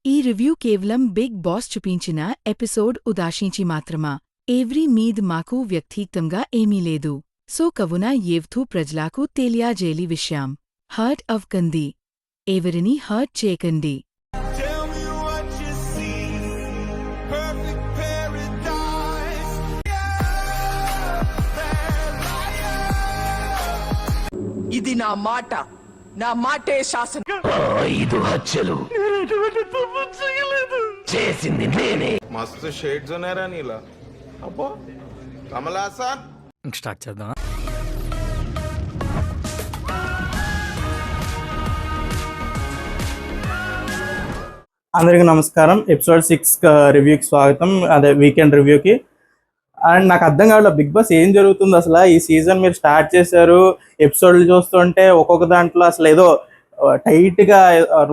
ఈ రివ్యూ కేవలం big boss చూపించిన ఎపిసోడ్ ఉదాశించి మాత్రమా ఎవరి మీద్ మాకు వ్యక్తిగతంగా ఏమీ లేదు. సో కవున ఏవ్థూ ప్రజలకు తెలియజేలి విషయం హర్ట్ అవ్కండి, ఎవరిని హర్ట్ చేయకండి. ఇది నా మాట, నా మాటే శాసనం. 5 హత్యలు చేసింది నేనే. మస్తు షేడ్స్ ఉన్నారా నీలా. అబ్బో కమలాసన్. స్టార్ట్ చేద్దాం. అందరికీ నమస్కారం. ఎపిసోడ్ 6 రివ్యూకి స్వాగతం. అదే వీకెండ్ రివ్యూకి. అండ్ నాకు అర్థం కావట్లేదు బిగ్ బాస్ ఏం జరుగుతుంది అసలు. ఈ సీజన్ మీరు స్టార్ట్ చేశారు, ఎపిసోడ్లు చూస్తుంటే ఒక్కొక్క దాంట్లో అసలు ఏదో టైట్గా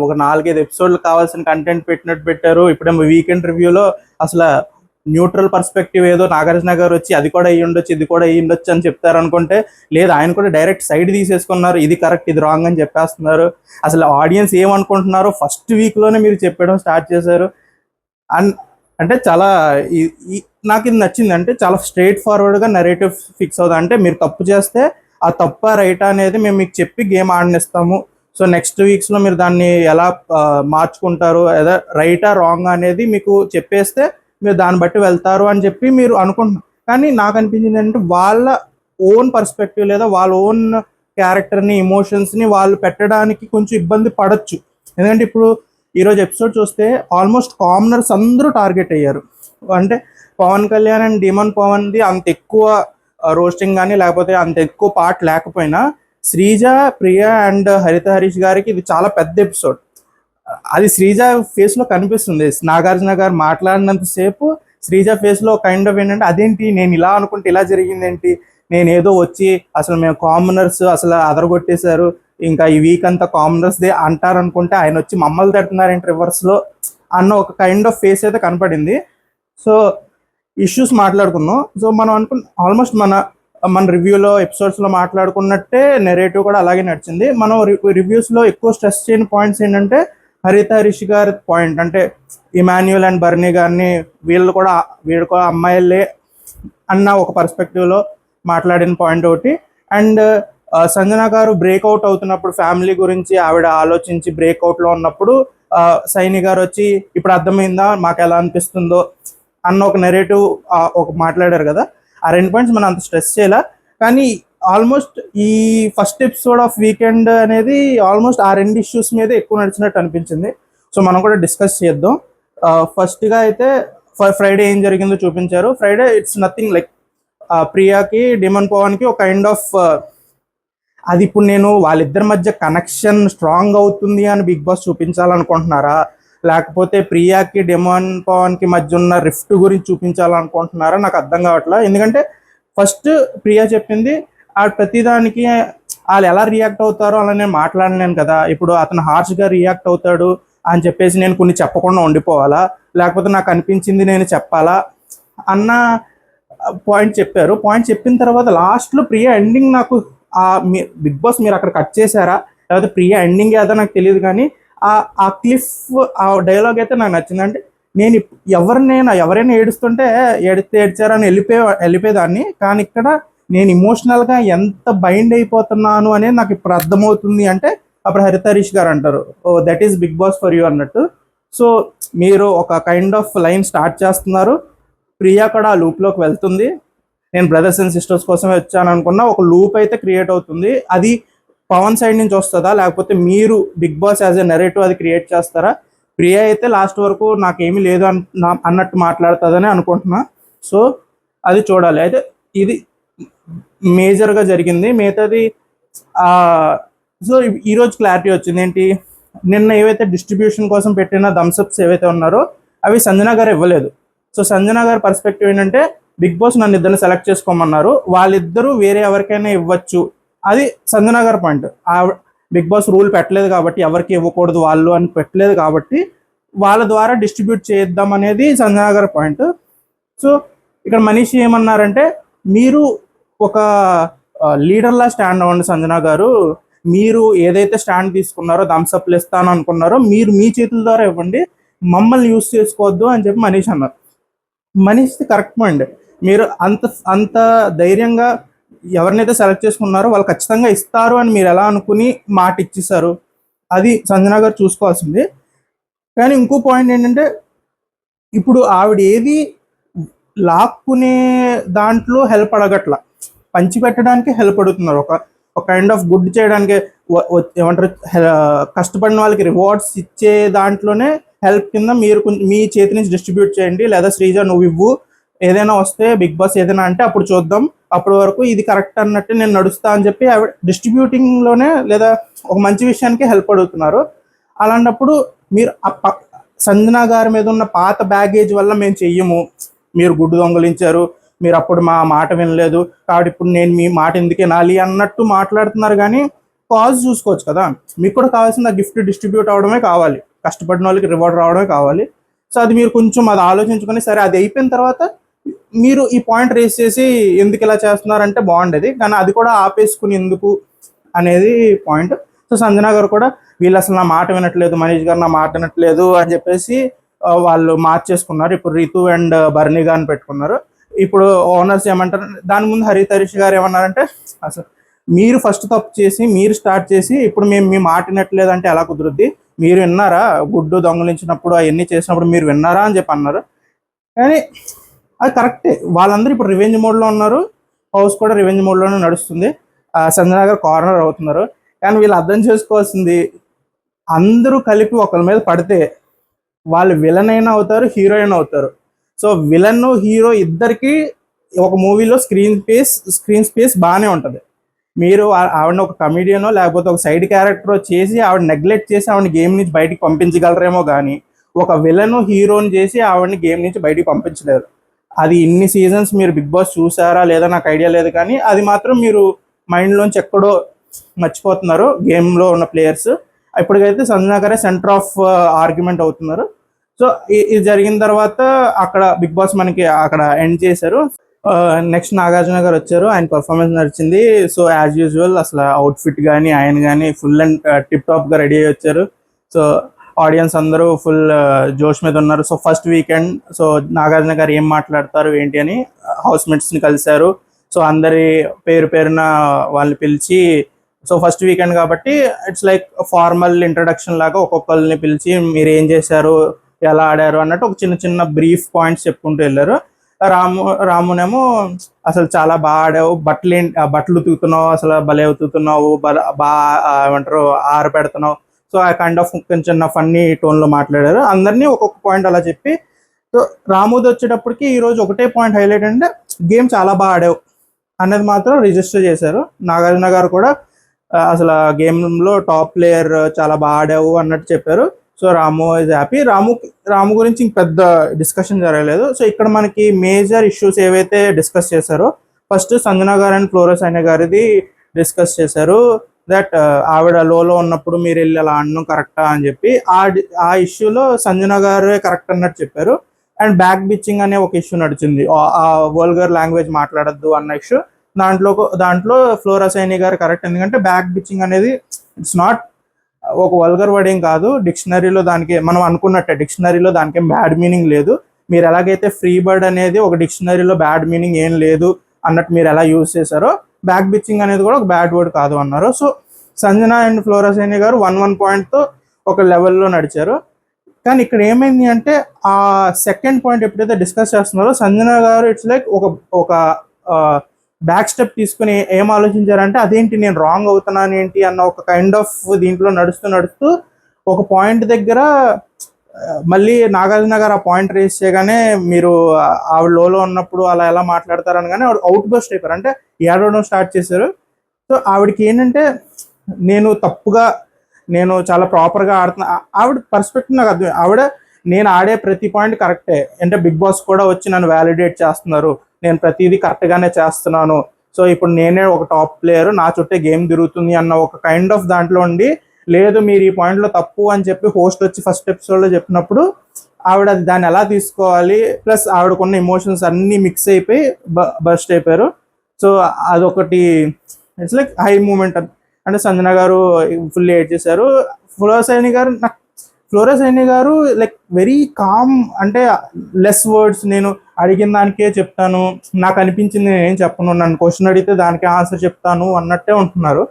ఒక 4-5 ఎపిసోడ్లు కావాల్సిన కంటెంట్ పెట్టినట్టు పెట్టారు. ఇప్పుడేమో వీకెండ్ రివ్యూలో అసలు న్యూట్రల్ పర్స్పెక్టివ్ ఏదో నాగార్జున గారు వచ్చి అది కూడా అయ్యి ఉండొచ్చు, ఇది కూడా అయ్యి ఉండొచ్చు అని చెప్తారు అనుకుంటే, లేదు ఆయన కూడా డైరెక్ట్ సైడ్ తీసేసుకున్నారు. ఇది కరెక్ట్, ఇది రాంగ్ అని చెప్పేస్తున్నారు. అసలు ఆడియన్స్ ఏమనుకుంటున్నారో ఫస్ట్ వీక్లోనే మీరు చెప్పడం స్టార్ట్ చేశారు. అంటే చాలా నాకు ఇది నచ్చింది. అంటే చాలా స్ట్రైట్ ఫార్వర్డ్గా నెరేటివ్ ఫిక్స్ అవుతుంది. అంటే మీరు తప్పు చేస్తే ఆ తప్ప రైటా అనేది మేము మీకు చెప్పి గేమ్ ఆడనిస్తాము. సో నెక్స్ట్ వీక్స్లో మీరు దాన్ని ఎలా మార్చుకుంటారు, ఏదో రైటా రాంగ్ అనేది మీకు చెప్పేస్తే మీరు దాన్ని బట్టి వెళ్తారు అని చెప్పి మీరు అనుకుంటున్నారు. కానీ నాకు అనిపించింది ఏంటంటే వాళ్ళ ఓన్ పర్స్పెక్టివ్ లేదా వాళ్ళ ఓన్ క్యారెక్టర్ని, ఎమోషన్స్ని వాళ్ళు పెట్టడానికి కొంచెం ఇబ్బంది పడవచ్చు. ఎందుకంటే ఇప్పుడు ఈరోజు ఎపిసోడ్ చూస్తే ఆల్మోస్ట్ కామనర్స్ అందరూ టార్గెట్ అయ్యారు. అంటే పవన్ కళ్యాణ్ అండ్ డిమన్ పవన్ది అంత ఎక్కువ రోస్టింగ్ కానీ లేకపోతే అంత ఎక్కువ పార్ట్ లేకపోయినా శ్రీజ, ప్రియ అండ్ హరిత హరీష్ గారికి ఇది చాలా పెద్ద ఎపిసోడ్. అది శ్రీజ ఫేస్లో కనిపిస్తుంది. నాగార్జున గారు మాట్లాడినంతసేపు శ్రీజ ఫేస్లో కైండ్ ఆఫ్ ఏంటంటే అదేంటి నేను ఇలా అనుకుంటే ఇలా జరిగింది ఏంటి, నేను ఏదో వచ్చి అసలు మేము కామనర్స్ అసలు అదరగొట్టేశారు, ఇంకా ఈ వీక్ అంతా కామనర్స్దే అంటారు అనుకుంటే ఆయన వచ్చి మమ్మల్ని తడుతున్నారేంటి రివర్స్లో అన్న ఒక కైండ్ ఆఫ్ ఫేస్ అయితే కనపడింది. సో ఇష్యూస్ మాట్లాడుకుందాం. సో మనం ఆల్మోస్ట్ మన రివ్యూలో ఎపిసోడ్స్లో మాట్లాడుకున్నట్టే నెరేటివ్ కూడా అలాగే నడిచింది. మనం రివ్యూస్లో ఎక్కువ స్ట్రెస్ చేయని పాయింట్స్ ఏంటంటే హరిత హరీష్ గారి పాయింట్. అంటే ఇమాన్యుయల్ అండ్ బర్నీ గారిని వీళ్ళు కూడా అమ్మాయిలే అన్న ఒక పర్స్పెక్టివ్లో మాట్లాడిన పాయింట్ ఒకటి. అండ్ సంజన గారు బ్రేక్అవుట్ అవుతున్నప్పుడు ఫ్యామిలీ గురించి ఆవిడ ఆలోచించి బ్రేక్అవుట్లో ఉన్నప్పుడు సైని గారు వచ్చి ఇప్పుడు అర్థమైందా మాకు ఎలా అనిపిస్తుందో అన్న ఒక నెరేటివ్ ఒక మాట్లాడారు కదా. ఆ 2 పాయింట్స్ మనం అంత స్ట్రెస్ చేయాల. కానీ ఆల్మోస్ట్ ఈ ఫస్ట్ ఎపిసోడ్ ఆఫ్ వీకెండ్ అనేది ఆల్మోస్ట్ ఆ 2 ఇష్యూస్ మీద ఎక్కువ నడిచినట్టు అనిపించింది. సో మనం కూడా డిస్కస్ చేద్దాం. ఫస్ట్గా అయితే ఫ్రైడే ఏం జరిగిందో చూపించారు. ఫ్రైడే ఇట్స్ నథింగ్ లైక్ ప్రియాకి డిమన్ పవన్కి ఒక కైండ్ ఆఫ్ అది ఇప్పుడు నేను వాళ్ళిద్దరి మధ్య కనెక్షన్ స్ట్రాంగ్ అవుతుంది అని బిగ్ బాస్ చూపించాలనుకుంటున్నారా, లేకపోతే ప్రియాకి డిమన్ పవన్కి మధ్య ఉన్న రిఫ్ట్ గురించి చూపించాలనుకుంటున్నారా నాకు అర్థం కావట్లేదు. ఎందుకంటే ఫస్ట్ ప్రియా చెప్పింది ఆ ప్రతిదానికి వాళ్ళు ఎలా రియాక్ట్ అవుతారో అలా నేను మాట్లాడలేను కదా, ఇప్పుడు అతను హార్ష్గా రియాక్ట్ అవుతాడు అని చెప్పేసి నేను కొన్ని చెప్పకుండా ఉండిపోవాలా, లేకపోతే నాకు అనిపించింది నేను చెప్పాలా అన్న పాయింట్ చెప్పారు. పాయింట్ చెప్పిన తర్వాత లాస్ట్లో ప్రియా ఎండింగ్ నాకు బిగ్ బాస్ మీరు అక్కడ కట్ చేశారా లేకపోతే ప్రియా ఎండింగ్ ఏదో నాకు తెలియదు, కానీ ఆ క్లిఫ్ ఆ డైలాగ్ అయితే నాకు నచ్చింది. అంటే నేను ఎవరైనా ఏడుస్తుంటే ఏడ్చారని వెళ్ళిపోయేదాన్ని, కానీ ఇక్కడ నేను ఇమోషనల్గా ఎంత బైండ్ అయిపోతున్నాను అనేది నాకు ఇప్పుడు అర్థమవుతుంది. అంటే అప్పుడు హరిత హరీష్ గారు అంటారు, oh that is Bigg Boss for you అన్నట్టు. సో మీరు ఒక కైండ్ ఆఫ్ లైన్ స్టార్ట్ చేస్తున్నారు, ప్రియా కూడా ఆ లూప్లోకి వెళ్తుంది. నేను బ్రదర్స్ అండ్ సిస్టర్స్ కోసమే వచ్చాను అనుకున్న ఒక లూప్ అయితే క్రియేట్ అవుతుంది. అది పవన్ సైడ్ నుంచి వస్తుందా లేకపోతే మీరు Bigg Boss as a narrative అది క్రియేట్ చేస్తారా? ప్రియా అయితే లాస్ట్ వరకు నాకేమీ లేదు అన్నట్టు మాట్లాడుతుందని అనుకుంటున్నా. సో అది చూడాలి. అయితే ఇది మేజర్గా జరిగింది. మిగతాది సో ఈరోజు క్లారిటీ వచ్చింది. ఏంటి, నిన్న ఏవైతే డిస్ట్రిబ్యూషన్ కోసం పెట్టిన థమ్స్అప్స్ ఏవైతే ఉన్నారో అవి సంజన గారు ఇవ్వలేదు. సో సంజన గారి పర్స్పెక్టివ్ ఏంటంటే బిగ్ బాస్ నన్ను ఇద్దరిని సెలెక్ట్ చేసుకోమన్నారు, వాళ్ళిద్దరూ వేరే ఎవరికైనా ఇవ్వచ్చు, అది సంజన గారి పాయింట్. బిగ్ బాస్ రూల్ పెట్టలేదు కాబట్టి ఎవరికి ఇవ్వకూడదు వాళ్ళు అని పెట్టలేదు కాబట్టి వాళ్ళ ద్వారా డిస్ట్రిబ్యూట్ చేద్దాం అనేది సంజన గారి పాయింట్. సో ఇక్కడ మనీషి ఏమన్నారంటే మీరు ఒక లీడర్లా స్టాండ్ అవ్వండి సంజన గారు, మీరు ఏదైతే స్టాండ్ తీసుకున్నారో థమ్స్అప్లు ఇస్తాను అనుకున్నారో మీరు మీ చేతుల ద్వారా ఇవ్వండి, మమ్మల్ని యూస్ చేసుకోవద్దు అని చెప్పి మనీష్ అన్నారు. Manish correct point. మీరు అంత అంత ధైర్యంగా ఎవరినైతే సెలెక్ట్ చేసుకున్నారో వాళ్ళు ఖచ్చితంగా ఇస్తారు అని మీరు ఎలా అనుకుని మాట ఇచ్చేసారు, అది సంజన గారు చూసుకోవాల్సింది. కానీ ఇంకో పాయింట్ ఏంటంటే, ఇప్పుడు ఆవిడ ఏది లాక్కునే దాంట్లో హెల్ప్ అడగట్ల, పంచి పెట్టడానికి హెల్ప్ అడుగుతున్నారు. ఒక కైండ్ ఆఫ్ గుడ్ చేయడానికి, ఏమంటారు, కష్టపడిన వాళ్ళకి రివార్డ్స్ ఇచ్చే దాంట్లోనే హెల్ప్ కింద మీరు మీ చేతి నుంచి డిస్ట్రిబ్యూట్ చేయండి, లేదా శ్రీజ నువ్వు ఇవ్వు, ఏదైనా వస్తే బిగ్ బాస్ ఏదైనా అంటే అప్పుడు చూద్దాం, అప్పటి వరకు ఇది కరెక్ట్ అన్నట్టు నేను నడుస్తా అని చెప్పి ఆవిడ డిస్ట్రిబ్యూటింగ్లోనే లేదా ఒక మంచి విషయానికి హెల్ప్ అడుగుతున్నారు. అలాంటప్పుడు మీరు సంజన గారి మీద ఉన్న పాత బ్యాగేజ్ వల్ల మేము చెయ్యము, మీరు గుడ్డు దొంగలించారు, మీరు అప్పుడు మా మాట వినలేదు కాబట్టి ఇప్పుడు నేను మీ మాట ఎందుకే నాలి అన్నట్టు మాట్లాడుతున్నారు. కానీ కాజ్ చూసుకోవచ్చు కదా, మీకు కూడా కావాల్సిన గిఫ్ట్ డిస్ట్రిబ్యూట్ అవడమే కావాలి, కష్టపడిన వాళ్ళకి రివార్డ్ రావడమే కావాలి. సో అది మీరు కొంచెం అది ఆలోచించుకొని, సరే అది అయిపోయిన తర్వాత మీరు ఈ పాయింట్ రేస్ చేసి ఎందుకు ఇలా చేస్తున్నారంటే బాగుండేది. కానీ అది కూడా ఆపేసుకుని ఎందుకు అనేది పాయింట్. సో సంజన గారు కూడా వీళ్ళు అసలు నా మాట వినట్లేదు, మనీష్ గారు నా మాట వినట్లేదు అని చెప్పేసి వాళ్ళు మార్చేసుకున్నారు. ఇప్పుడు రితు అండ్ బర్నీ గారిని పెట్టుకున్నారు. ఇప్పుడు ఓనర్స్ ఏమంటారు, దాని ముందు హరితరీష్ గారు ఏమన్నారంటే, అసలు మీరు ఫస్ట్ తప్పు చేసి మీరు స్టార్ట్ చేసి ఇప్పుడు మేము మీ మాట వినట్లేదు అంటే ఎలా కుదురుద్ది, మీరు విన్నారా గుడ్డు దొంగలించినప్పుడు అవన్నీ చేసినప్పుడు మీరు విన్నారా అని చెప్పి అన్నారు. కానీ అది కరెక్టే, వాళ్ళందరూ ఇప్పుడు రివెంజ్ మోడ్లో ఉన్నారు, హౌస్ కూడా రివెంజ్ మోడ్లోనే నడుస్తుంది, సంజన గారు కార్నర్ అవుతున్నారు. కానీ వీళ్ళు అర్థం చేసుకోవాల్సింది, అందరూ కలిపి ఒకరి మీద పడితే వాళ్ళు విలన్ అయినా అవుతారు, హీరోయిన్ అవుతారు. సో విలన్ హీరో ఇద్దరికి ఒక మూవీలో స్క్రీన్ స్పేస్ బాగానే ఉంటుంది. మీరు ఆవిడని ఒక కమెడియనో లేకపోతే ఒక సైడ్ క్యారెక్టరో చేసి ఆవిడ నెగ్లెక్ట్ చేసి ఆవిడని గేమ్ నుంచి బయటికి పంపించగలరేమో, కానీ ఒక విలన్ హీరోని చేసి ఆవిడని గేమ్ నుంచి బయటికి పంపించలేరు. అది ఇన్ని సీజన్స్ మీరు బిగ్ బాస్ చూసారా లేదా నాకు ఐడియా లేదు, కానీ అది మాత్రం మీరు మైండ్లోంచి ఎక్కడో మర్చిపోతున్నారు గేమ్లో ఉన్న ప్లేయర్స్. ఇప్పటికైతే సంజన గారే సెంటర్ ఆఫ్ ఆర్గ్యుమెంట్ అవుతున్నారు. సో ఇది జరిగిన తర్వాత అక్కడ బిగ్ బాస్ మనకి అక్కడ ఎండ్ చేశారు. నెక్స్ట్ నాగార్జున గారు వచ్చారు, ఆయన పర్ఫార్మెన్స్ నడిచింది. సో యాజ్ యూజువల్ అసలు అవుట్ఫిట్ కానీ ఆయన కానీ ఫుల్ అండ్ టిప్ టాప్గా రెడీ అయ్యి వచ్చారు. సో ఆడియన్స్ అందరూ ఫుల్ జోష్ మీద ఉన్నారు. So first weekend, so Nagarjuna గారు ఏం మాట్లాడతారు ఏంటి అని హౌస్ మేట్స్ని కలిశారు. సో అందరి పేరున వాళ్ళని పిలిచి, సో ఫస్ట్ వీకెండ్ కాబట్టి ఇట్స్ లైక్ ఫార్మల్ ఇంట్రడక్షన్ లాగా ఒక్కొక్కరిని పిలిచి మీరు ఏం చేశారు, ఎలా ఆడారు అన్నట్టు ఒక చిన్న బ్రీఫ్ పాయింట్స్ చెప్పుకుంటూ వెళ్ళారు. రామునేమో అసలు చాలా బాగా ఆడావు, బట్టలు ఉతుకుతున్నావు, అసలు భలే ఉతుకుతున్నావు, బాగా ఏమంటారు ఆరు పెడుతున్నావు. సో ఆ కైండ్ ఆఫ్ కొంచెం ఫన్నీ టోన్లో మాట్లాడారు. అందరినీ ఒక్కొక్క పాయింట్ అలా చెప్పి, సో రాముది వచ్చేటప్పటికి ఈరోజు ఒకటే పాయింట్ హైలైట్ అంటే గేమ్ చాలా బాగా ఆడావు అనేది మాత్రం రిజిస్టర్ చేశారు. నాగార్జున గారు కూడా అసలు గేమ్లో టాప్ ప్లేయర్, చాలా బాగా ఆడావు అన్నట్టు చెప్పారు. So Ramu is happy. Ramu గురించి ఇంక పెద్ద డిస్కషన్ జరగలేదు. సో ఇక్కడ మనకి మేజర్ ఇష్యూస్ ఏవైతే డిస్కస్ చేశారో, ఫస్ట్ సంజన గారు అండ్ ఫ్లోరసైన గారిది డిస్కస్ చేశారు. దట్ ఆవిడ లోలో ఉన్నప్పుడు మీరు వెళ్ళి అలా అనడం కరెక్టా అని చెప్పి ఆ ఇష్యూలో సంజన గారే కరెక్ట్ అన్నట్టు చెప్పారు. అండ్ బ్యాక్ బిచ్చింగ్ అనే ఒక ఇష్యూ నడిచింది, ఆ వల్గర్ లాంగ్వేజ్ మాట్లాడద్దు అన్న ఇష్యూ. దాంట్లో ఫ్లోరసైని గారు కరెక్ట్, ఎందుకంటే బ్యాక్ బిచ్చింగ్ అనేది ఇట్స్ నాట్ ఒక వల్గర్ వర్డ్ ఏం కాదు. డిక్షనరీలో దానికి మనం అనుకున్నట్టే డిక్షనరీలో దానికి ఏం బ్యాడ్ మీనింగ్ లేదు. మీరు ఎలాగైతే ఫ్రీ బర్డ్ అనేది ఒక డిక్షనరీలో బ్యాడ్ మీనింగ్ ఏం లేదు అన్నట్టు మీరు ఎలా యూజ్ చేశారో, బ్యాక్ బిచ్చింగ్ అనేది కూడా ఒక బ్యాడ్ వర్డ్ కాదు అన్నారు. సో సంజన అండ్ ఫ్లోరసైని గారు 1 పాయింట్తో ఒక లెవెల్లో నడిచారు. కానీ ఇక్కడ ఏమైంది అంటే, ఆ సెకండ్ పాయింట్ ఎప్పుడైతే డిస్కస్ చేస్తున్నారో సంజన గారు ఇట్స్ లైక్ ఒక బ్యాక్ స్టెప్ తీసుకుని ఏం ఆలోచించారంటే, అదేంటి నేను రాంగ్ అవుతున్నాను ఏంటి అన్న ఒక కైండ్ ఆఫ్ దీంట్లో నడుస్తూ ఒక పాయింట్ దగ్గర మళ్ళీ నాగార్జున గారు ఆ పాయింట్ రేస్ చేయగానే మీరు ఆవిడ లోలో ఉన్నప్పుడు అలా ఎలా మాట్లాడతారని కానీ ఆవిడ అవుట్ బస్ట్ అయిపోయారు, అంటే ఏడవడం స్టార్ట్ చేశారు. సో ఆవిడకి ఏంటంటే, నేను చాలా ప్రాపర్గా ఆడుతున్నా, ఆవిడ పర్స్పెక్టివ్ నాకు అర్థం. నేను ఆడే ప్రతి పాయింట్ కరెక్టే, అంటే బిగ్ బాస్ కూడా వచ్చి నన్ను వ్యాలిడేట్ చేస్తున్నారు, నేను ప్రతిదీ కరెక్ట్గానే చేస్తున్నాను, సో ఇప్పుడు నేనే ఒక టాప్ ప్లేయర్, నా చుట్టే గేమ్ తిరుగుతుంది అన్న ఒక కైండ్ ఆఫ్ దాంట్లో ఉండి, లేదు మీరు ఈ పాయింట్లో తప్పు అని చెప్పి హోస్ట్ వచ్చి ఫస్ట్ ఎపిసోడ్లో చెప్పినప్పుడు ఆవిడ దాన్ని ఎలా తీసుకోవాలి, ప్లస్ ఆవిడకున్న ఎమోషన్స్ అన్నీ మిక్స్ అయిపోయి బస్ట్ అయిపోయారు. సో అదొకటి ఇట్స్ లైక్ హై మూమెంట్. అంటే సంజన గారు ఫుల్ ఏడ్ చేశారు. ఫ్లోరసైని గారు నాకు ఫ్లోరా సైని గారు లైక్ వెరీ కామ్, అంటే లెస్ వర్డ్స్, నేను అడిగిన దానికే చెప్తాను, నాకు అనిపించింది నేనేం చెప్పను, నన్ను క్వశ్చన్ అడిగితే దానికే ఆన్సర్ చెప్తాను అన్నట్టే ఉంటున్నారు.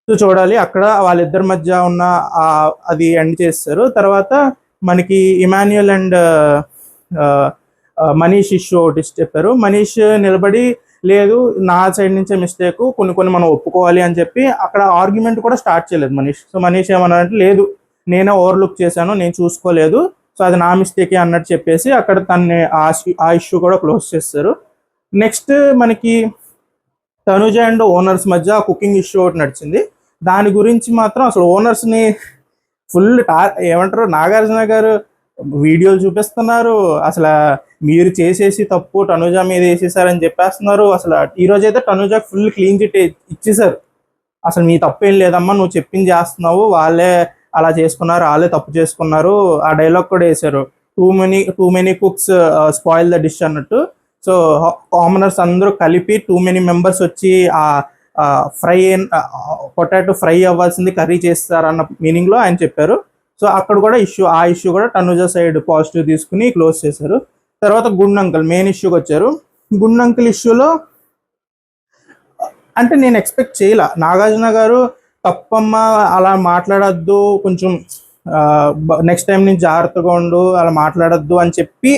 సో చూడాలి అక్కడ వాళ్ళిద్దరి మధ్య ఉన్న అది ఎండ్ చేస్తారు. తర్వాత మనకి ఇమాన్యుయల్ అండ్ మనీష్ ఇష్యూ ఒకటి చెప్పారు. మనీష్ నిలబడి లేదు నా సైడ్ నుంచే మిస్టేక్, కొన్ని మనం ఒప్పుకోవాలి అని చెప్పి అక్కడ ఆర్గ్యుమెంట్ కూడా స్టార్ట్ చేయలేదు మనీష్. సో మనీష్ ఏమన్నారంటే లేదు నేనే ఓవర్లుక్ చేశాను, నేను చూసుకోలేదు, సో అది నా మిస్టేకే అన్నట్టు చెప్పేసి అక్కడ తన్ని ఆ ఇష్యూ కూడా క్లోజ్ చేస్తారు. నెక్స్ట్ మనకి తనుజ అండ్ ఓనర్స్ మధ్య కుకింగ్ ఇష్యూ ఒకటి నడిచింది. దాని గురించి మాత్రం అసలు ఓనర్స్ని ఫుల్ ఏమంటారు, నాగార్జున గారు వీడియోలు చూపిస్తున్నారు, అసలు మీరు చేసేసి తప్పు తనుజ మీద వేసేసారని చెప్పేస్తున్నారు. అసలు ఈరోజు అయితే తనుజ ఫుల్ క్లీన్ చిట్ ఇచ్చేసారు. అసలు మీ తప్పు ఏం లేదమ్మా, నువ్వు చెప్పింది చేస్తున్నావు, వాళ్ళే అలా చేసుకున్నారు, వాళ్ళే తప్పు చేసుకున్నారు, ఆ డైలాగ్ కూడా వేశారు, too many cooks spoil the dish అన్నట్టు. సో కామనర్స్ అందరూ కలిపి టూ మెనీ మెంబర్స్ వచ్చి ఆ పొటాటో ఫ్రై అవ్వాల్సింది కర్రీ చేస్తారన్న మీనింగ్లో ఆయన చెప్పారు. సో అక్కడ కూడా ఆ ఇష్యూ కూడా తనుజ సైడ్ పాజిటివ్ తీసుకుని క్లోజ్ చేశారు. తర్వాత గుండ్ అంకుల్ మెయిన్ ఇష్యూకి వచ్చారు. గుండ్ అంకుల్ ఇష్యూలో అంటే నేను ఎక్స్పెక్ట్ చేయలే, నాగార్జున గారు తప్పమ్మా అలా మాట్లాడద్దు, కొంచెం నెక్స్ట్ టైం నుంచి జాగ్రత్తగా ఉండు, అలా మాట్లాడద్దు అని చెప్పి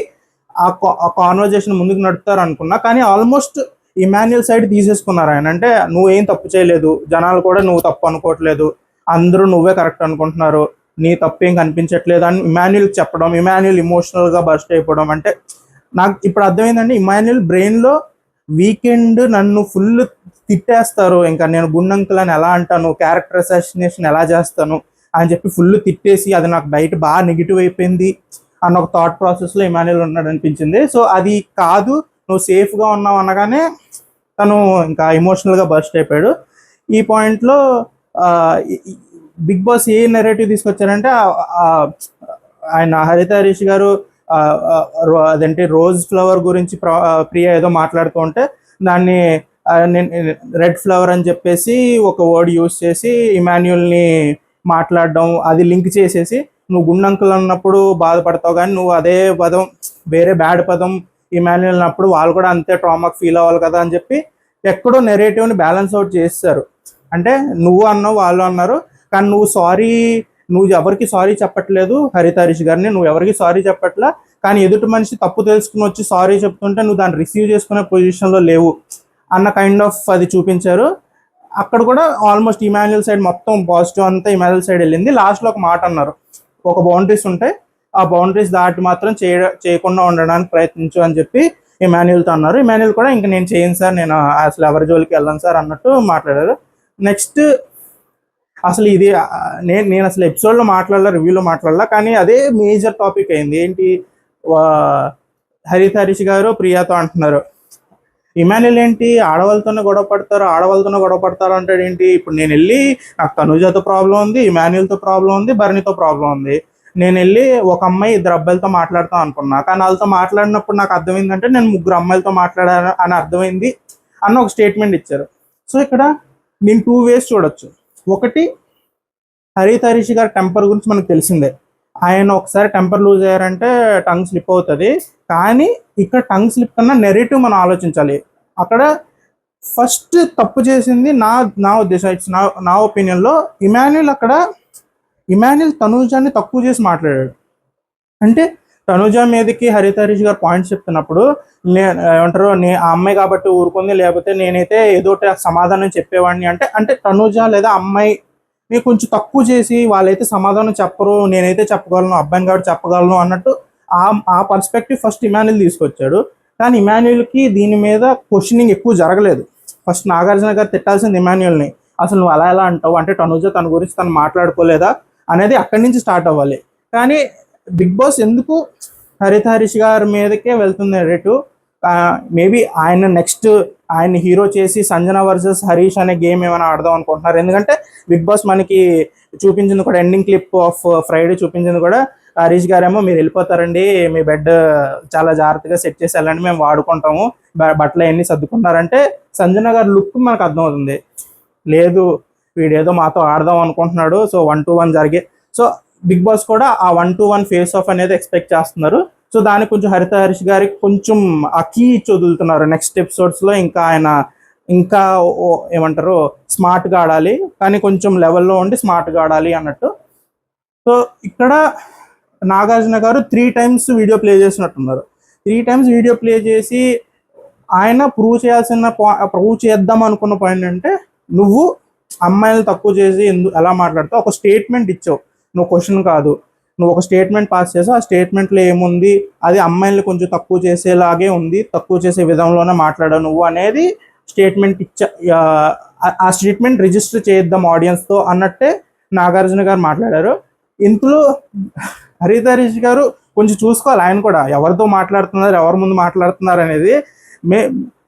ఆ కాన్వర్జేషన్ ముందుకు నడుపుతారు అనుకున్నా. కానీ ఆల్మోస్ట్ ఇమాన్యుయల్ సైడ్ తీసేసుకున్నారు ఆయన. అంటే నువ్వేం తప్పు చేయలేదు, జనాలు కూడా నువ్వు తప్పు అనుకోవట్లేదు, అందరూ నువ్వే కరెక్ట్ అనుకుంటున్నారు, నీ తప్పు ఏం కనిపించట్లేదు అని ఇమాన్యుయల్కి చెప్పడం, ఇమాన్యుయల్ ఇమోషనల్గా బర్స్ట్ అయిపోవడం. అంటే నాకు ఇప్పుడు అర్థమైందండి, ఇమాన్యుయల్ బ్రెయిన్లో వీకెండ్ నన్ను ఫుల్ తిట్టేస్తారు, ఇంకా నేను గుండ్ అంకుల్ అని ఎలా అంటాను, క్యారెక్టర్ అసాసినేషన్ ఎలా చేస్తాను అని చెప్పి ఫుల్ తిట్టేసి అది నాకు బయట బాగా నెగిటివ్ అయిపోయింది అన్న ఒక థాట్ ప్రాసెస్లో ఇమాన్యుయల్ ఉన్నాడు అనిపించింది. సో అది కాదు, నువ్వు సేఫ్గా ఉన్నావు అనగానే తను ఇంకా ఎమోషనల్గా బర్స్ట్ అయిపోయాడు. ఈ పాయింట్లో బిగ్ బాస్ ఏ నెరేటివ్ తీసుకొచ్చారంటే ఆయన హరిత హరీష్ గారు అదేంటి రోజ్ ఫ్లవర్ గురించి ప్రియా ఏదో మాట్లాడుతూ ఉంటే దాన్ని రెడ్ ఫ్లవర్ అని చెప్పేసి ఒక వర్డ్ యూజ్ చేసి ఇమాన్యుయల్ని మాట్లాడడం, అది లింక్ చేసేసి నువ్వు గుండ్ అంకుల్ అన్నప్పుడు బాధపడతావు కానీ నువ్వు అదే పదం వేరే బ్యాడ్ పదం ఇమాన్యుయల్ అన్నప్పుడు వాళ్ళు కూడా అంతే ట్రామాకి ఫీల్ అవ్వాలి కదా అని చెప్పి ఎక్కడో నెరేటివ్ని బ్యాలెన్స్ అవుట్ చేస్తారు. అంటే నువ్వు అన్నావు వాళ్ళు అన్నారు, కానీ నువ్వు ఎవరికి సారీ చెప్పట్లేదు హరిత హరీష్ గారిని, నువ్వు ఎవరికి సారీ చెప్పట్లా, కానీ ఎదుటి మనిషి తప్పు తెలుసుకుని వచ్చి సారీ చెప్తుంటే నువ్వు దాన్ని రిసీవ్ చేసుకునే పొజిషన్లో లేవు అన్న కైండ్ ఆఫ్ అది చూపించారు. అక్కడ కూడా ఆల్మోస్ట్ ఇమాన్యుయల్ సైడ్ మొత్తం పాజిటివ్ అంతా ఇమాన్యుయల్ సైడ్ వెళ్ళింది. లాస్ట్లో ఒక మాట అన్నారు, ఒక బౌండరీస్ ఉంటాయి, ఆ బౌండరీస్ దాటి మాత్రం చేయకుండా ఉండడానికి ప్రయత్నించు అని చెప్పి ఇమాన్యుయల్తో అన్నారు. ఇమాన్యుయల్ కూడా ఇంకా నేను చేయను సార్, నేను అసలు ఎవరి జోలికి వెళ్ళను సార్ అన్నట్టు మాట్లాడారు. నెక్స్ట్ అసలు ఇది నేను అసలు ఎపిసోడ్లో మాట్లాడాల, రివ్యూలో మాట్లాడాల, కానీ అదే మేజర్ టాపిక్ అయింది. ఏంటి, హరిత హరీష్ గారు ప్రియాతో అంటున్నారు, ఇమాన్యుయల్ ఏంటి ఆడవాళ్ళతోనే గొడవ పడతారు అంటాడు ఏంటి, ఇప్పుడు నేను వెళ్ళి నాకు తనుజతో ప్రాబ్లం ఉంది, ఇమాన్యుయల్తో ప్రాబ్లం ఉంది, భరణితో ప్రాబ్లం ఉంది, నేను వెళ్ళి ఒక అమ్మాయి 2 అబ్బాయిలతో మాట్లాడతాం అనుకున్నా, కానీ వాళ్ళతో మాట్లాడినప్పుడు నాకు అర్థమైందంటే నేను 3 అమ్మాయిలతో మాట్లాడాను అని అర్థమైంది అన్న ఒక స్టేట్మెంట్ ఇచ్చారు. సో ఇక్కడ నేను 2 వేస్ చూడొచ్చు. ఒకటి, హరిత హరీష్ గారి టెంపర్ గురించి మనకు తెలిసిందే, ఆయన ఒకసారి టెంపర్ లూజ్ అయ్యారంటే టంగ్ స్లిప్ అవుతుంది. కానీ ఇక్కడ టంగ్ స్లిప్ కన్నా నెరేటివ్ మనం ఆలోచించాలి. అక్కడ ఫస్ట్ తప్పు చేసింది నా ఉద్దేశం, ఇట్స్ నా ఒపీనియన్లో ఇమాన్యుయల్ తనూజాని తక్కువ చేసి మాట్లాడాడు. అంటే తనూజ మీదకి హరిత హరీష్ గారు పాయింట్స్ చెప్తున్నప్పుడు ఏమంటారు, ఆ అమ్మాయి కాబట్టి ఊరుకుంది, లేకపోతే నేనైతే ఏదో సమాధానం చెప్పేవాడిని అంటే తనూజ లేదా అమ్మాయిని కొంచెం తక్కువ చేసి వాళ్ళైతే సమాధానం చెప్పరు, నేనైతే చెప్పగలను, అబ్బాయిని కాబట్టి చెప్పగలను అన్నట్టు ఆ పర్స్పెక్టివ్ ఫస్ట్ ఇమాన్యుయల్ తీసుకొచ్చాడు. కానీ ఇమాన్యుయల్కి దీని మీద క్వశ్చనింగ్ ఎక్కువ జరగలేదు. ఫస్ట్ నాగార్జున గారు తిట్టాల్సింది ఇమాన్యుయల్ని, అసలు నువ్వు అలా ఎలా అంటావు, అంటే తనూజ తన గురించి తను మాట్లాడుకోలేదా అనేది అక్కడి నుంచి స్టార్ట్ అవ్వాలి. కానీ బిగ్ బాస్ ఎందుకు హరిత హరీష్ గారి మీదకే వెళ్తుంది నెరేటివ్, మేబీ ఆయన హీరో చేసి సంజన వర్సెస్ హరీష్ అనే గేమ్ ఏమైనా ఆడదాం అనుకుంటున్నారు. ఎందుకంటే బిగ్ బాస్ మనకి చూపించింది కూడా, ఎండింగ్ క్లిప్ ఆఫ్ ఫ్రైడే చూపించింది కూడా, హరీష్ గారేమో మీరు వెళ్ళిపోతారండి, మీ బెడ్ చాలా జాగ్రత్తగా సెట్ చేసి వెళ్ళండి, మేము వాడుకుంటాము, బట్టలు అవన్నీ సర్దుకుంటున్నారంటే సంజన గారి లుక్ మనకు అర్థమవుతుంది, లేదు వీడేదో మాతో ఆడదాం అనుకుంటున్నాడు, సో 1-2-1 జరిగే. సో బిగ్ బాస్ కూడా ఆ 1-to-1 ఫేస్ ఆఫ్ అనేది ఎక్స్పెక్ట్ చేస్తున్నారు. సో దానికి కొంచెం హరిత హరీష్ గారికి కొంచెం ఆ కీ ఇచ్చి వదులుతున్నారు నెక్స్ట్ ఎపిసోడ్స్లో. ఇంకా ఆయన ఇంకా ఏమంటారు స్మార్ట్గా ఆడాలి, కానీ కొంచెం లెవెల్లో ఉండి స్మార్ట్గా ఆడాలి అన్నట్టు. సో ఇక్కడ నాగార్జున గారు 3 times వీడియో ప్లే చేసినట్టున్నారు. 3 times వీడియో ప్లే చేసి ఆయన ప్రూవ్ చేద్దాం అనుకున్న పాయింట్ అంటే, నువ్వు అమ్మాయిలు తక్కువ చేసి ఎలా మాట్లాడతావు, ఒక స్టేట్మెంట్ ఇచ్చావు, నువ్వు క్వశ్చన్ కాదు, నువ్వు ఒక స్టేట్మెంట్ పాస్ చేసావు. ఆ స్టేట్మెంట్లో ఏముంది, అది అమ్మాయిల్ని కొంచెం తక్కువ చేసేలాగే ఉంది, తక్కువ చేసే విధంలోనే మాట్లాడావు నువ్వు అనేది స్టేట్మెంట్ ఆ స్టేట్మెంట్ రిజిస్టర్ చేద్దాం ఆడియన్స్తో అన్నట్టే నాగార్జున గారు మాట్లాడారు. ఇంట్లో హరిత హరీష్ గారు కొంచెం చూసుకోవాలి, ఆయన కూడా ఎవరితో మాట్లాడుతున్నారు, ఎవరి ముందు మాట్లాడుతున్నారు అనేది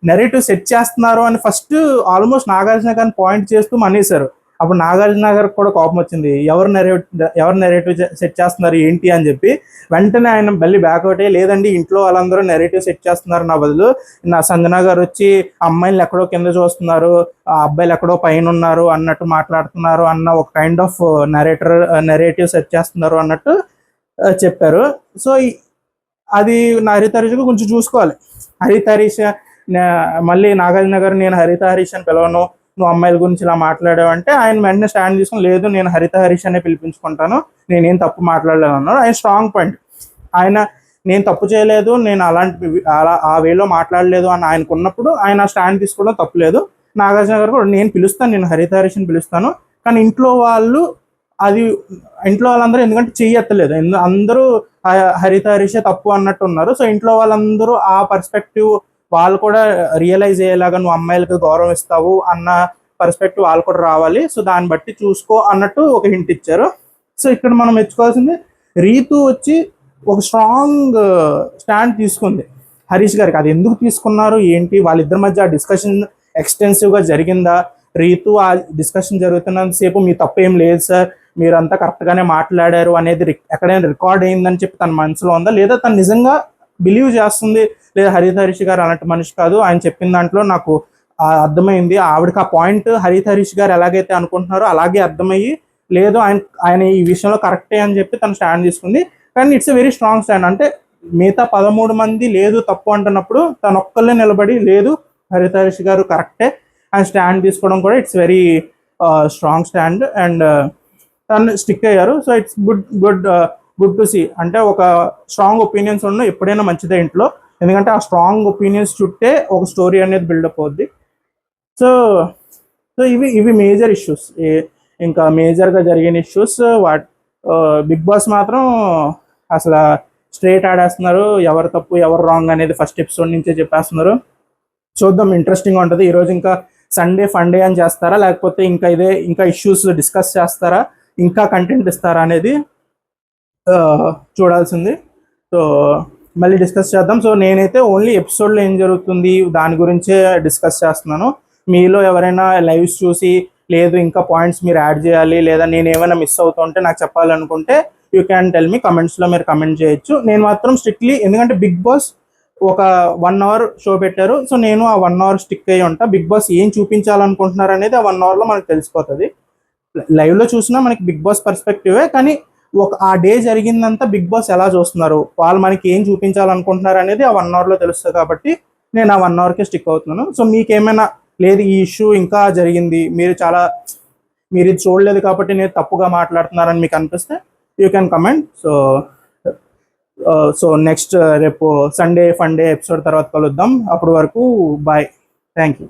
నెరేటివ్ సెట్ చేస్తున్నారు అని ఫస్ట్ ఆల్మోస్ట్ నాగార్జున గారిని పాయింట్ చేస్తూ మనేశారు. అప్పుడు నాగార్జున గారికి కూడా కోపం వచ్చింది, ఎవరు నెరేటివ్ సెట్ చేస్తున్నారు ఏంటి అని చెప్పి. వెంటనే ఆయన మళ్ళీ బ్యాక్అవుట్ అయ్యి, లేదండి ఇంట్లో వాళ్ళందరూ నెరేటివ్ సెట్ చేస్తున్నారు నా బదులు, నా సంజన గారు వచ్చి అమ్మాయిలు ఎక్కడో కింద చూస్తున్నారు, ఆ అబ్బాయిలు ఎక్కడో పైన ఉన్నారు అన్నట్టు మాట్లాడుతున్నారు అన్న ఒక కైండ్ ఆఫ్ నెరేటివ్ సెట్ చేస్తున్నారు అన్నట్టు చెప్పారు. సో అది నా హరిత హరీష్ కొంచెం చూసుకోవాలి. హరిత హరీష్ మళ్ళీ నాగార్జున గారు నేను హరిత హరీష్ అని పిలవను, నువ్వు అమ్మాయిల గురించి ఇలా మాట్లాడావంటే ఆయన వెంటనే స్టాండ్ తీసుకుని, లేదు నేను హరిత హరీష్ అనే పిలిపించుకుంటాను, నేనేం తప్పు మాట్లాడలేదు అన్నారు. ఆయన స్ట్రాంగ్ పాయింట్. ఆయన నేను తప్పు చేయలేదు, నేను అలా ఆ వేలో మాట్లాడలేదు అని ఆయనకు ఉన్నప్పుడు ఆయన స్టాండ్ తీసుకోవడం తప్పులేదు. నాగార్జున గారు కూడా నేను పిలుస్తాను, నేను హరిత హరీష్ని పిలుస్తాను, కానీ ఇంట్లో వాళ్ళందరూ ఎందుకంటే చెయ్యెత్తలేదు, అందరూ హరిత హరీషే తప్పు అన్నట్టు ఉన్నారు. సో ఇంట్లో వాళ్ళందరూ ఆ పర్స్పెక్టివ్ వాళ్ళు కూడా రియలైజ్ అయ్యేలాగా నువ్వు అమ్మాయిలకు గౌరవం ఇస్తావు అన్న పర్స్పెక్టివ్ వాళ్ళు కూడా రావాలి, సో దాన్ని బట్టి చూసుకో అన్నట్టు ఒక హింట్ ఇచ్చారు. సో ఇక్కడ మనం మెచ్చుకోవాల్సింది, రీతు వచ్చి ఒక స్ట్రాంగ్ స్టాండ్ తీసుకుంది హరీష్ గారికి. అది ఎందుకు తీసుకున్నారు ఏంటి, వాళ్ళిద్దరి మధ్య ఆ డిస్కషన్ ఎక్స్టెన్సివ్గా జరిగిందా, రీతు ఆ డిస్కషన్ జరుగుతున్నంతసేపు మీ తప్పేం లేదు సార్, మీరంతా కరెక్ట్గానే మాట్లాడారు అనేది ఎక్కడైనా రికార్డ్ అయిందని చెప్పి తన మనసులో ఉందా, లేదా తను నిజంగా బిలీవ్ చేస్తుంది, లేదా హరిత హరీష్ గారు అలాంటి మనిషి కాదు, ఆయన చెప్పిన దాంట్లో నాకు అర్థమైంది, ఆవిడకి ఆ పాయింట్ హరిత హరీష్ గారు ఎలాగైతే అనుకుంటున్నారో అలాగే అర్థమయ్యి, లేదు ఆయన ఈ విషయంలో కరెక్టే అని చెప్పి తను స్టాండ్ తీసుకుంది. కానీ it's a very strong stand. అంటే మిగతా 13 మంది లేదు తప్పు అంటున్నప్పుడు తను ఒక్కళ్ళే నిలబడి లేదు హరిత హరీష్ గారు కరెక్టే అని స్టాండ్ తీసుకోవడం కూడా it's very strong stand. And తను స్టిక్ అయ్యారు. So it's good to see. అంటే ఒక స్ట్రాంగ్ ఒపీనియన్స్ ఉన్న ఎప్పుడైనా మంచిదే ఇంట్లో, ఎందుకంటే ఆ స్ట్రాంగ్ ఒపీనియన్స్ చుట్టే ఒక స్టోరీ అనేది బిల్డప్ అవుద్ది. సో ఇవి మేజర్ ఇష్యూస్, ఇంకా మేజర్గా జరిగిన ఇష్యూస్. బిగ్ బాస్ మాత్రం అసలు స్ట్రేట్ ఆడేస్తున్నారు, ఎవరు తప్పు ఎవరు రాంగ్ అనేది ఫస్ట్ ఎపిసోడ్ నుంచే చెప్పేస్తున్నారు. చూద్దాం, ఇంట్రెస్టింగ్గా ఉంటుంది. ఈరోజు ఇంకా సండే ఫండే అని చేస్తారా, లేకపోతే ఇంకా ఇష్యూస్ డిస్కస్ చేస్తారా, ఇంకా కంటెంట్ ఇస్తారా అనేది చూడాల్సింది. సో మళ్ళీ డిస్కస్ చేద్దాం. సో నేనైతే ఓన్లీ ఎపిసోడ్లో ఏం జరుగుతుంది దాని గురించే డిస్కస్ చేస్తున్నాను. మీలో ఎవరైనా లైవ్స్ చూసి లేదు ఇంకా పాయింట్స్ మీరు యాడ్ చేయాలి, లేదా నేను ఏమైనా మిస్ అవుతుంటే నాకు చెప్పాలనుకుంటే యూ క్యాన్ టెల్ మీ, కమెంట్స్లో మీరు కమెంట్ చేయొచ్చు. నేను మాత్రం స్ట్రిక్ట్లీ, ఎందుకంటే బిగ్ బాస్ ఒక 1 hour షో పెట్టారు, సో నేను ఆ 1 hour స్టిక్ అయ్యి ఉంటా. బిగ్ బాస్ ఏం చూపించాలనుకుంటున్నారు అనేది ఆ 1 hourలో మనకు తెలిసిపోతుంది. లైవ్లో చూసినా మనకి బిగ్ బాస్ పర్స్పెక్టివే, కానీ ఆ డే జరిగిందంతా బిగ్ బాస్ ఎలా చూస్తున్నారు, వాళ్ళు మనకి ఏం చూపించాలనుకుంటున్నారు అనేది ఆ 1 hourలో తెలుస్తుంది. కాబట్టి నేను ఆ 1 hourకే స్టిక్ అవుతున్నాను. సో మీకేమైనా లేదు ఈ ఇష్యూ ఇంకా జరిగింది, మీరు ఇది చూడలేదు కాబట్టి నేను తప్పుగా మాట్లాడుతున్నారని మీకు అనిపిస్తే you can comment. So next రేపు సండే ఫండే ఎపిసోడ్ తర్వాత కలుద్దాం. అప్పటి వరకు బాయ్, థ్యాంక్ యూ.